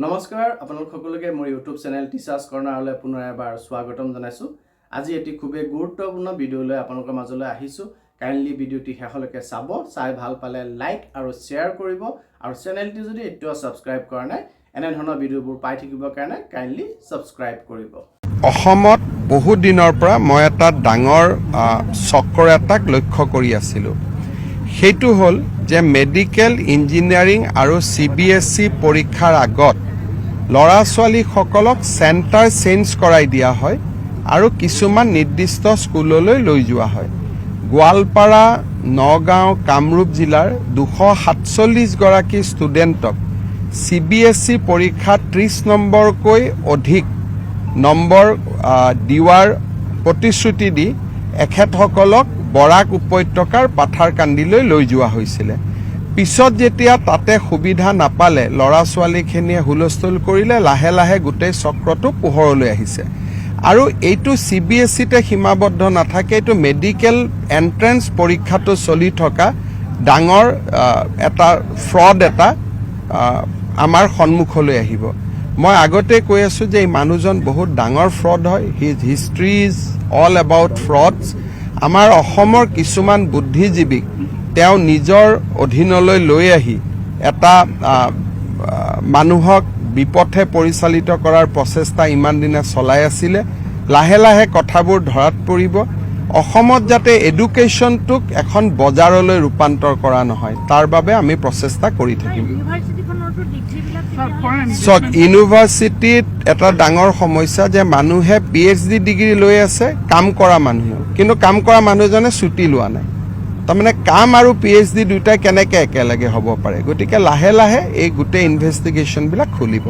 নমস্কাৰ আপোনালোক সকলোকে মোৰ ইউটিউব চেনেল টিচাৰ্ছ কৰ্ণাৰলৈ পুনৰ এবাৰ স্বাগতম জনাইছো। আজি এটি খুবেই গুৰুত্বপূৰ্ণ ভিডিঅ' লৈ আপোনালোকৰ মাজলৈ আহিছো। কাইণ্ডলি ভিডিঅ'টি শেষলৈকে চাব, চাই ভাল পালে লাইক আৰু শ্বেয়াৰ কৰিব আৰু চেনেলটি যদি এতিয়াও সাবস্ক্ৰাইব কৰা নাই এনে ধৰণৰ ভিডিঅ'বোৰ পাই থাকিবৰ কাৰণে কাইণ্ডলি সাবস্ক্ৰাইব কৰিব। অসমত বহু দিনৰ পৰা মই এটা ডাঙৰ চক্ৰ এটাক লক্ষ্য কৰি আছিলোঁ। সেইটো হ'ল যে মেডিকেল ইঞ্জিনিয়াৰিং আৰু CBSE পৰীক্ষাৰ আগত ল'ৰা ছোৱালীসকলক চেণ্টাৰ চেঞ্জ কৰাই দিয়া হয় আৰু কিছুমান নিৰ্দিষ্ট স্কুললৈ লৈ যোৱা হয়। গোৱালপাৰা, নগাঁও, কামৰূপ জিলাৰ 247 গৰাকী ষ্টুডেণ্টক CBSE পৰীক্ষাত 30 নম্বৰকৈ অধিক নম্বৰ দিয়াৰ প্ৰতিশ্ৰুতি দি এখেতসকলক বৰাক উপত্যকাৰ পাথাৰকান্দিলৈ লৈ যোৱা হৈছিলে। পিছত যেতিয়া তাতে সুবিধা নাপালে ল'ৰা ছোৱালীখিনিয়ে হুলস্থুল কৰিলে, লাহে লাহে গোটেই চক্ৰটো পোহৰলৈ আহিছে। আৰু এইটো CBSEতে সীমাবদ্ধ নাথাকে, এইটো মেডিকেল এণ্ট্ৰেন্স পৰীক্ষাটো চলি থকা ডাঙৰ এটা ফ্ৰড এটা আমাৰ সন্মুখলৈ আহিব। মই আগতে কৈ আছোঁ যে এই মানুহজন বহুত ডাঙৰ ফ্ৰড হয়। His history is all about frauds. আমাৰ অসমৰ কিছুমান বুদ্ধিজীৱীক তেওঁ নিজৰ অধীনলৈ লৈ আহি এটা মানুহক বিপথে পৰিচালিত কৰাৰ প্ৰচেষ্টা ইমান দিনে চলাই আছিলে। লাহে লাহে কথাবোৰ ধৰাত পৰিব। অসমত যাতে এডুকেশ্যনটোক এখন বজাৰলৈ ৰূপান্তৰ কৰা নহয়, তাৰ বাবে আমি প্ৰচেষ্টা কৰি থাকিম। চক ইউনিভাৰ্চিটিত এটা ডাঙৰ সমস্যা যে মানুহে PhD ডিগ্ৰী লৈ আছে, কাম কৰা মানুহেও, কিন্তু কাম কৰা মানুহজনে ছুটি লোৱা নাই। তাৰমানে কাম আৰু PhD দুয়োটাই কেনেকৈ একেলগে হ'ব পাৰে? গতিকে লাহে লাহে এই গোটেই ইনভেষ্টিগেশ্যনবিলাক খুলিব।